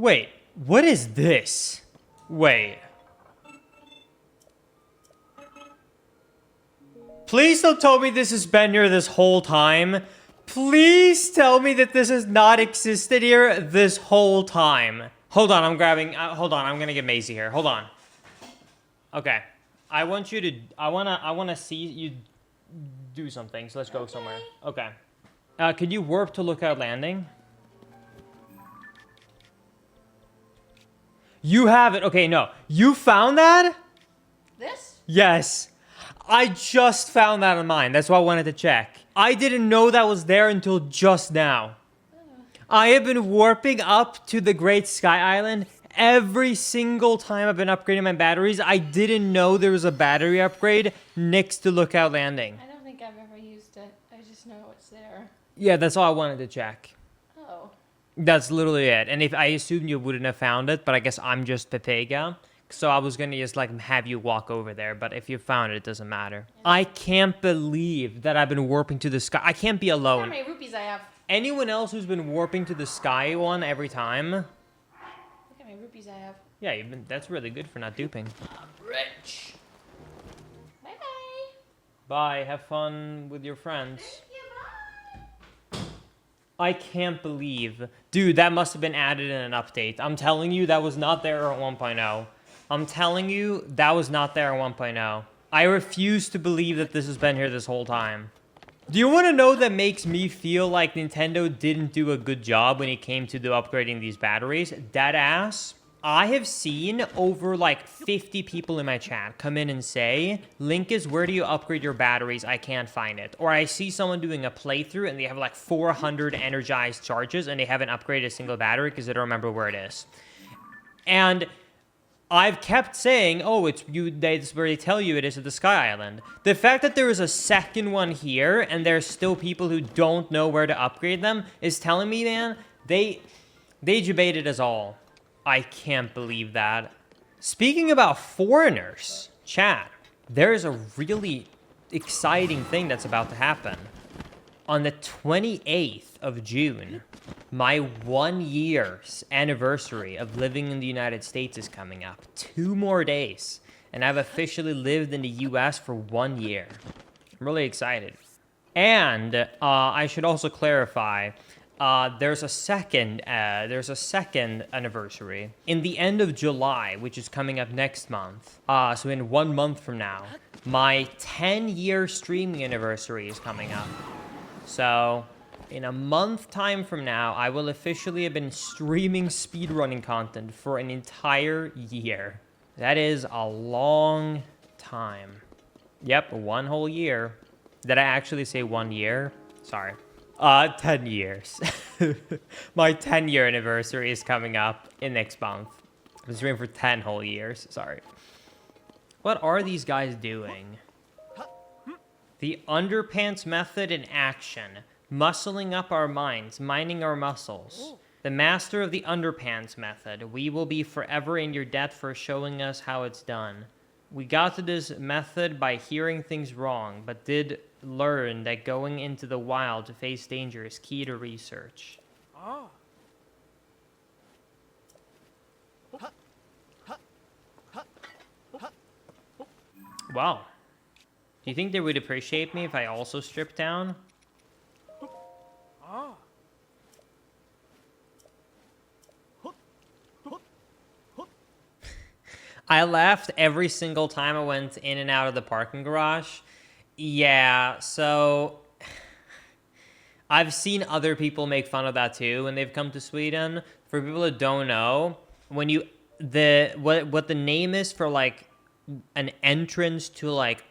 Wait, what is this? Wait. Please don't tell me this has been here this whole time. Please tell me that this has not existed here this whole time. Hold on, I'm grabbing, hold on, I'm gonna get Maisie here. Hold on. Okay. I want you to, I wanna see you do something, so let's go somewhere. Okay. Can you warp to Lookout Landing? You have it. Okay, no. You found that? This? Yes. I just found that on mine. That's why I wanted to check. I didn't know that was there until just now. I have been warping up to the Great Sky Island every single time I've been upgrading my batteries. I didn't know there was a battery upgrade next to Lookout Landing. I don't think I've ever used it. I just know it's there. Yeah, that's all I wanted to check. Oh. That's literally it. And if I assumed you wouldn't have found it, but I guess I'm just Pepega. So I was gonna just like have you walk over there, but if you found it, it doesn't matter. Yeah. I can't believe that I've been warping to the sky. I can't be alone. Look how many rupees I have. Anyone else who's been warping to the sky one every time? Look how many rupees I have. Yeah, that's really good for not duping. I'm rich. Bye-bye. Bye, have fun with your friends. Thank you, bye. I can't believe. Dude, that must have been added in an update. I'm telling you, that was not there at 1.0. I'm telling you, that was not there at 1.0. I refuse to believe that this has been here this whole time. Do you want to know that makes me feel like Nintendo didn't do a good job when it came to upgrading these batteries? Dead ass. I have seen over like 50 people in my chat come in and say, Linkus, where do you upgrade your batteries? I can't find it. Or I see someone doing a playthrough and they have like 400 energized charges and they haven't upgraded a single battery because they don't remember where it is. And I've kept saying, oh, that's where they tell you it is at the Sky Island. The fact that there is a second one here and there's still people who don't know where to upgrade them is telling me, man, they debated us all. I can't believe that. Speaking about foreigners, chat, there is a really exciting thing that's about to happen. On the 28th of June, my 1 year's anniversary of living in the United States is coming up. 2 more days. And I've officially lived in the US for 1 year. I'm really excited. And I should also clarify, there's a second anniversary in the end of July, which is coming up next month. So in 1 month from now, my 10-year streaming anniversary is coming up. So in a month time from now, I will officially have been streaming speedrunning content for an entire year. That is a long time. Yep, 1 whole year. Did I actually say 1 year? Sorry. 10 years. My 10-year anniversary is coming up in next month. I've been streaming for 10 whole years. Sorry. What are these guys doing? The underpants method in action. Muscling up our minds, mining our muscles. The master of the underpants method. We will be forever in your debt for showing us how it's done. We got to this method by hearing things wrong, but did learn that going into the wild to face danger is key to research. Ah. Wow. Do you think they would appreciate me if I also stripped down? Ah. I laughed every single time I went in and out of the parking garage. Yeah, so I've seen other people make fun of that too when they've come to Sweden. For people that don't know, when you what the name is for like an entrance to like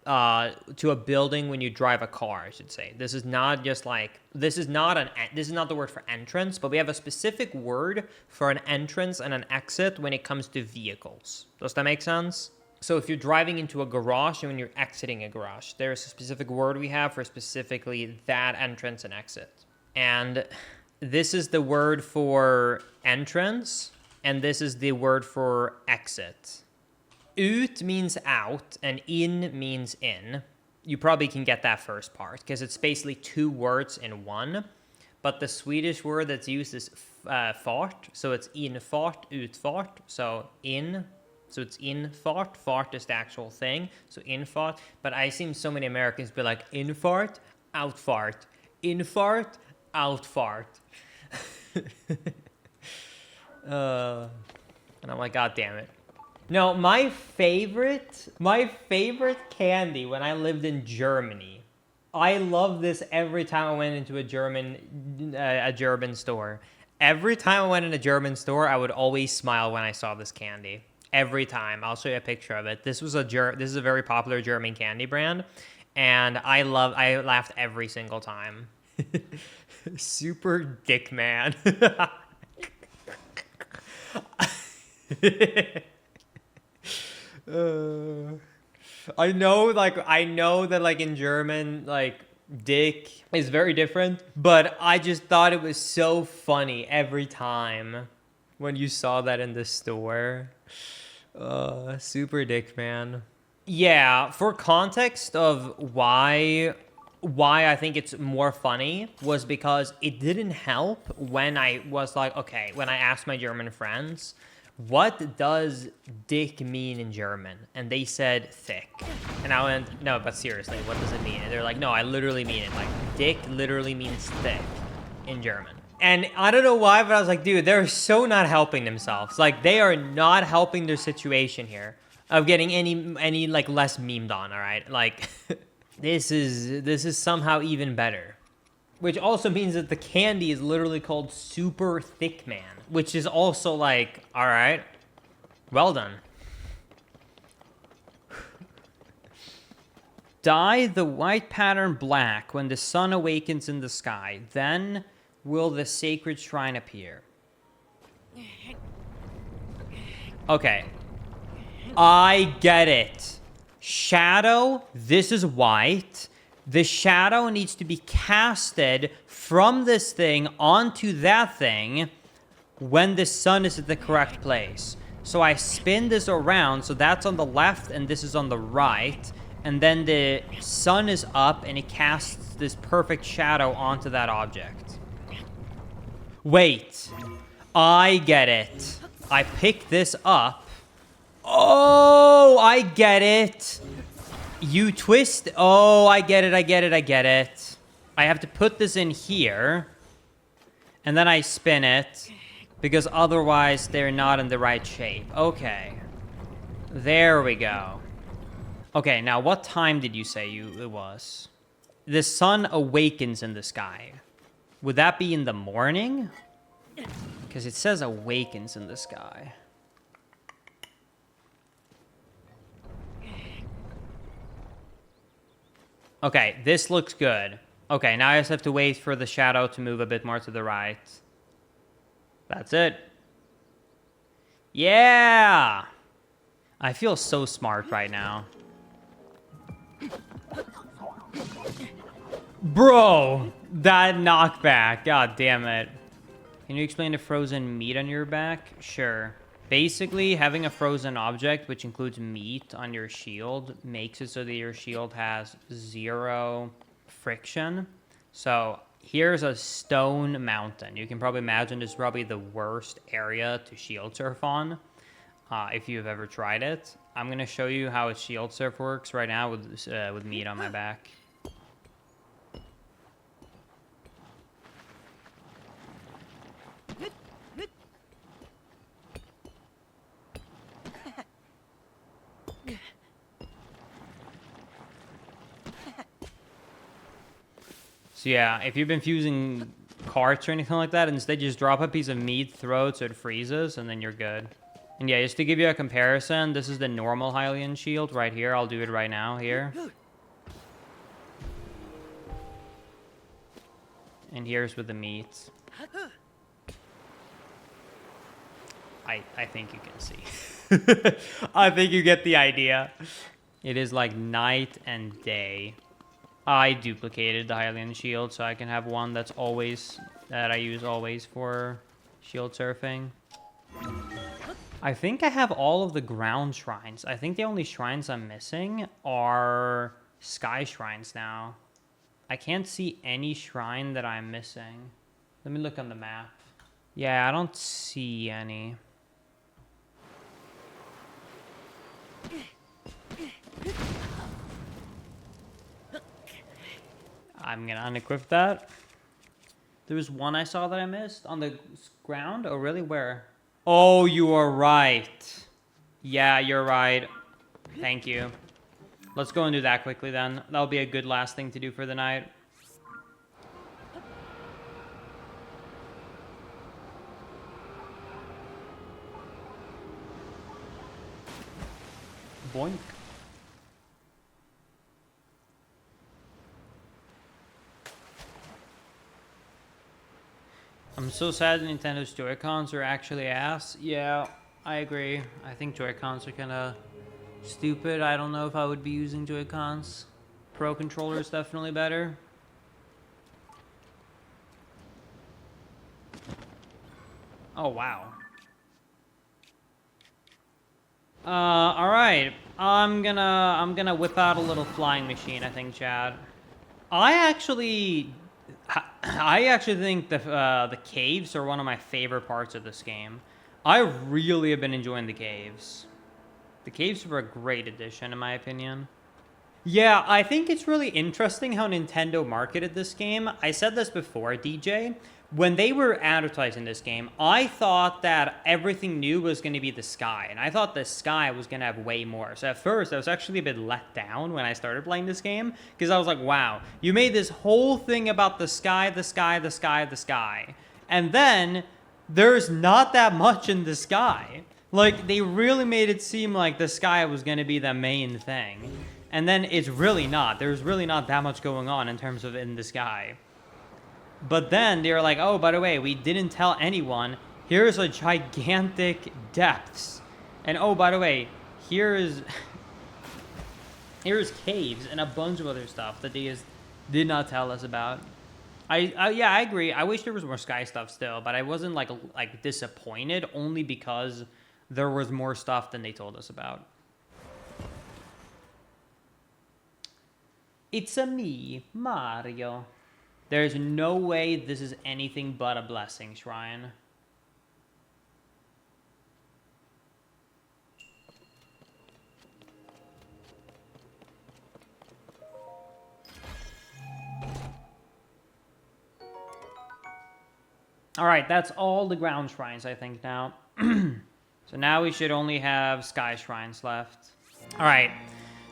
a building when you drive a car, I should say. This is not just like this is not the word for entrance, but we have a specific word for an entrance and an exit when it comes to vehicles. Does that make sense? So if you're driving into a garage and when you're exiting a garage, there's a specific word we have for specifically that entrance and exit. And this is the word for entrance, and this is the word for exit. Ut means out, and in means in. You probably can get that first part, because it's basically 2 words in one. But the Swedish word that's used is fart. So it's infart, utfart. So it's infart. Fart is the actual thing. So infart. But I seen so many Americans be like infart, outfart, infart, outfart. And I'm like, God damn it. No, my favorite candy when I lived in Germany. I love this every time I went into a German store. Every time I went in a German store, I would always smile when I saw this candy. Every time. I'll show you a picture of it. This is a very popular German candy brand, and I laughed every single time. Super dick man. I know that like in German, like dick is very different, but I just thought it was so funny every time when you saw that in the store. Super dick man. Yeah, for context of why I think it's more funny was because it didn't help when I was like, okay, when I asked my German friends, what does dick mean in German? And they said thick. And I went, no, but seriously, what does it mean? And they're like, no, I literally mean it. Like, dick literally means thick in German. And I don't know why, but I was like, dude, they're so not helping themselves. Like, they are not helping their situation here of getting any like less memed on, all right? Like, this is somehow even better. Which also means that the candy is literally called Super Thick Man, which is also like, all right, well done. Dye the white pattern black when the sun awakens in the sky. Then will the sacred shrine appear. Okay. I get it. Shadow, this is white. The shadow needs to be casted from this thing onto that thing when the sun is at the correct place. So I spin this around, so that's on the left and this is on the right. And then the sun is up and it casts this perfect shadow onto that object. Wait. I get it. I pick this up. Oh, I get it. You twist. Oh, I get it. I have to put this in here. And then I spin it. Because otherwise they're not in the right shape. Okay. There we go. Okay, now what time did you say it was? The sun awakens in the sky. Would that be in the morning? Because it says awakens in the sky. Okay, this looks good. Okay, now I just have to wait for the shadow to move a bit more to the right. That's it. Yeah! I feel so smart right now. Bro! That knockback. God damn it. Can you explain the frozen meat on your back? Sure. Basically, having a frozen object, which includes meat on your shield, makes it so that your shield has 0 friction. So here's a stone mountain. You can probably imagine this is probably the worst area to shield surf on, if you've ever tried it. I'm going to show you how a shield surf works right now with meat on my back. So yeah, if you've been fusing carts or anything like that, instead just drop a piece of meat, throw it so it freezes, and then you're good. And yeah, just to give you a comparison, this is the normal Hylian shield right here. I'll do it right now here. And here's with the meat. I think you can see. I think you get the idea. It is like night and day. I duplicated the Hylian shield so I can have one that I use always for shield surfing. I think I have all of the ground shrines. I think the only shrines I'm missing are sky shrines now. I can't see any shrine that I'm missing. Let me look on the map. Yeah, I don't see any. I'm gonna unequip that. There was one I saw that I missed on the ground. Oh, really? Where? Oh, you are right. Yeah, you're right. Thank you. Let's go and do that quickly then. That'll be a good last thing to do for the night. Boink. I'm so sad Nintendo's Joy-Cons are actually ass. Yeah, I agree. I think Joy-Cons are kind of stupid. I don't know if I would be using Joy-Cons. Pro controller is definitely better. Oh, wow. All right. I'm gonna whip out a little flying machine, I think, Chad. I actually think the caves are one of my favorite parts of this game. I really have been enjoying the caves. The caves were a great addition, in my opinion. Yeah, I think it's really interesting how Nintendo marketed this game. I said this before, DJ. When they were advertising this game, I thought that everything new was going to be the sky, and I thought the sky was going to have way more. So at first, I was actually a bit let down when I started playing this game, because I was like, wow, you made this whole thing about the sky, the sky, the sky, the sky. And then, there's not that much in the sky. Like, they really made it seem like the sky was going to be the main thing. And then it's really not. There's really not that much going on in terms of in the sky. But then they were like, oh, by the way, we didn't tell anyone. Here's a gigantic depths. And oh, by the way, here's caves and a bunch of other stuff that they just did not tell us about. Yeah, I agree. I wish there was more sky stuff still, but I wasn't like disappointed only because there was more stuff than they told us about. It's a me, Mario. There's no way this is anything but a blessing shrine. All right, that's all the ground shrines, I think, now. So now we should only have sky shrines left. All right.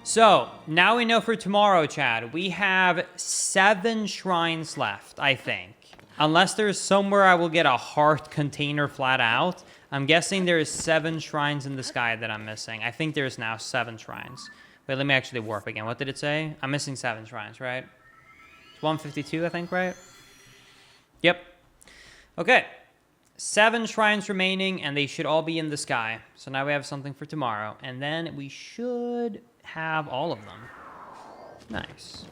So, now we know for tomorrow, Chad, we have 7 shrines left, I think. Unless there's somewhere I will get a heart container flat out. I'm guessing there's 7 shrines in the sky that I'm missing. I think there's now 7 shrines. Wait, let me actually warp again. What did it say? I'm missing 7 shrines, right? It's 152, I think, right? Yep. Okay. 7 shrines remaining, and they should all be in the sky. So now we have something for tomorrow. And then we should have all of them. Nice.